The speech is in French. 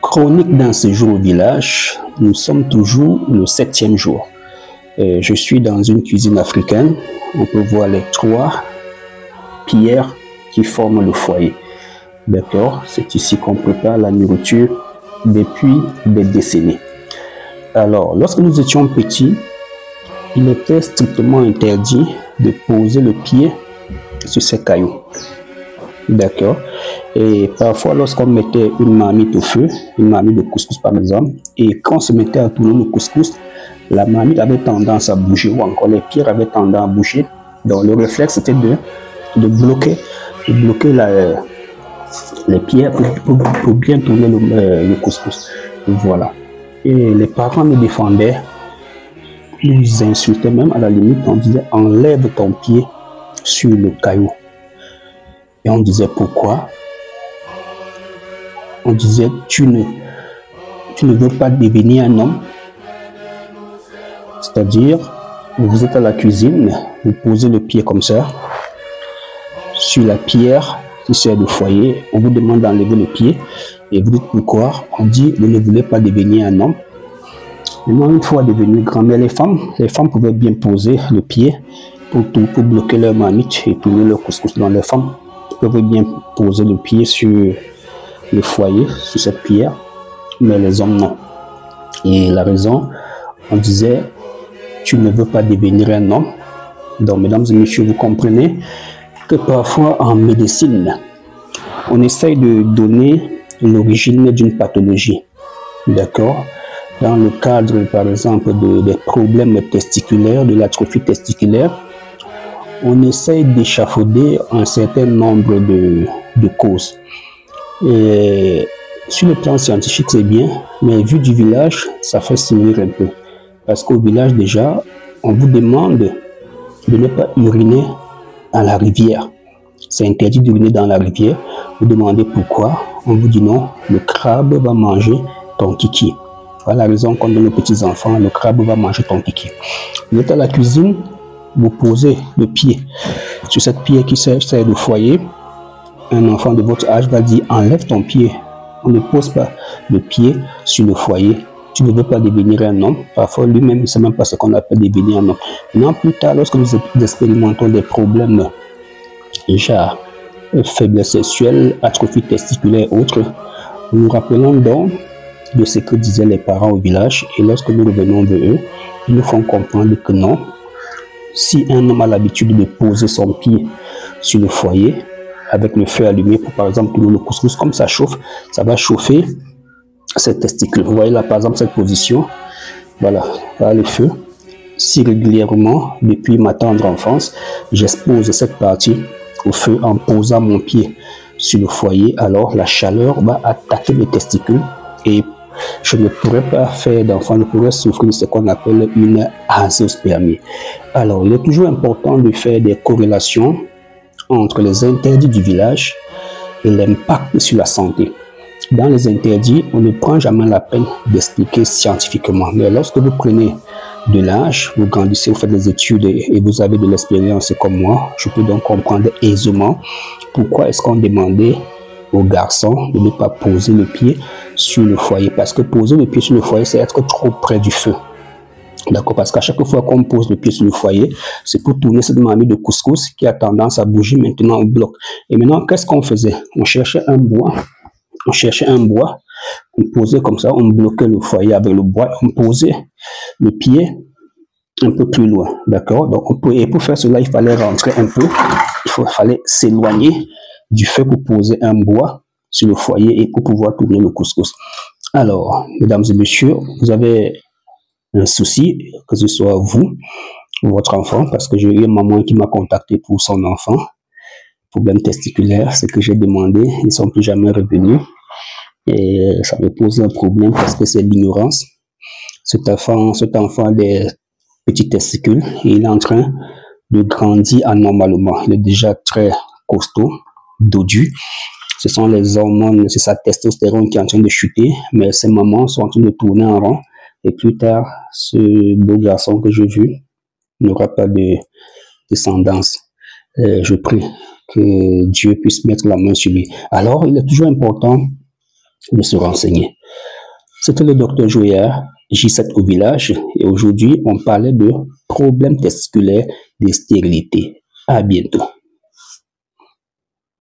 Chronique d'un séjour au village, nous sommes toujours le 7e jour. Je suis dans une cuisine africaine. On peut voir les 3 pierres qui forment le foyer. D'accord? C'est ici qu'on prépare la nourriture depuis des décennies. Alors, lorsque nous étions petits, il était strictement interdit de poser le pied sur ces cailloux. D'accord? Et parfois, lorsqu'on mettait une marmite au feu, une marmite de couscous par exemple, et quand on se mettait à tourner le couscous, la marmite avait tendance à bouger, ou encore les pierres avaient tendance à bouger. Donc le réflexe c'était de bloquer les pierres pour bien tourner le couscous. Voilà. Et les parents nous défendaient, ils insultaient même, à la limite, on disait enlève ton pied sur le caillou. Et on disait pourquoi? On disait tu ne veux pas devenir un homme. C'est-à-dire, vous êtes à la cuisine, vous posez le pied comme ça sur la pierre qui sert de foyer, on vous demande d'enlever le pied et vous dites pourquoi? On dit vous ne voulez pas devenir un homme. Maintenant, une fois devenu grand, mais les femmes pouvaient bien poser le pied pour bloquer leur marmite et tourner leur couscous. Donc les femmes pouvaient bien poser le pied sur le foyer, sur cette pierre, mais les hommes non. Et la raison, on disait tu ne veux pas devenir un homme. Donc mesdames et messieurs, vous comprenez que parfois en médecine, on essaye de donner l'origine d'une pathologie. D'accord? Dans le cadre, par exemple, des problèmes testiculaires, de l'atrophie testiculaire, on essaye d'échafauder un certain nombre de causes. Et sur le plan scientifique, c'est bien, mais vu du village, ça fait sourire un peu. Parce qu'au village, déjà, on vous demande de ne pas uriner dans la rivière. C'est interdit d'uriner dans la rivière. Vous demandez pourquoi. On vous dit non, le crabe va manger ton kiki. Voilà la raison qu'on donne aux petits-enfants, le crabe va manger ton kiki. Vous êtes à la cuisine, vous posez le pied sur cette pierre qui sert de foyer. Un enfant de votre âge va dire enlève ton pied. On ne pose pas le pied sur le foyer. Tu ne veux pas devenir un homme. Parfois, lui-même, il ne sait même pas ce qu'on appelle devenir un homme. Maintenant, plus tard, lorsque nous expérimentons des problèmes, déjà, faiblesse sexuelle, atrophie testiculaire et autres, nous nous rappelons donc de ce que disaient les parents au village. Et lorsque nous revenons de eux, ils nous font comprendre que non, si un homme a l'habitude de poser son pied sur le foyer, avec le feu allumé pour par exemple tourner le couscous, comme ça chauffe, ça va chauffer ses testicules. Vous voyez là par exemple cette position, voilà, là le feu. Si régulièrement, depuis ma tendre enfance, j'expose cette partie au feu en posant mon pied sur le foyer, alors la chaleur va attaquer les testicules et je ne pourrais pas faire d'enfant, je pourrais souffrir de ce qu'on appelle une azoospermie. Alors il est toujours important de faire des corrélations entre les interdits du village et l'impact sur la santé. Dans les interdits, on ne prend jamais la peine d'expliquer scientifiquement. Mais lorsque vous prenez de l'âge, vous grandissez, vous faites des études et vous avez de l'expérience comme moi, je peux donc comprendre aisément pourquoi est-ce qu'on demandait aux garçons de ne pas poser le pied sur le foyer. Parce que poser le pied sur le foyer, c'est être trop près du feu. D'accord, parce qu'à chaque fois qu'on pose le pied sur le foyer, c'est pour tourner cette marmite de couscous qui a tendance à bouger. Maintenant, on bloque. Et maintenant, qu'est-ce qu'on faisait? On cherchait un bois. On posait comme ça, on bloquait le foyer avec le bois, on posait le pied un peu plus loin. D'accord? Donc, et pour faire cela, il fallait rentrer un peu. Il fallait s'éloigner du feu pour poser un bois sur le foyer et pour pouvoir tourner le couscous. Alors, mesdames et messieurs, vous avez un souci, que ce soit vous ou votre enfant, parce que j'ai eu une maman qui m'a contacté pour son enfant, problème testiculaire, ce que j'ai demandé, ils ne sont plus jamais revenus et ça me pose un problème parce que c'est l'ignorance. Cet enfant a des petits testicules et il est en train de grandir anormalement. Il est déjà très costaud, dodu. Ce sont les hormones, c'est sa testostérone qui est en train de chuter, mais ces mamans sont en train de tourner en rond. Et plus tard, ce beau garçon que j'ai vu n'aura pas de descendance. Je prie que Dieu puisse mettre la main sur lui. Alors, il est toujours important de se renseigner. C'était le docteur Joya, J7 au village, et aujourd'hui, on parlait de problèmes testiculaires, de stérilité. À bientôt.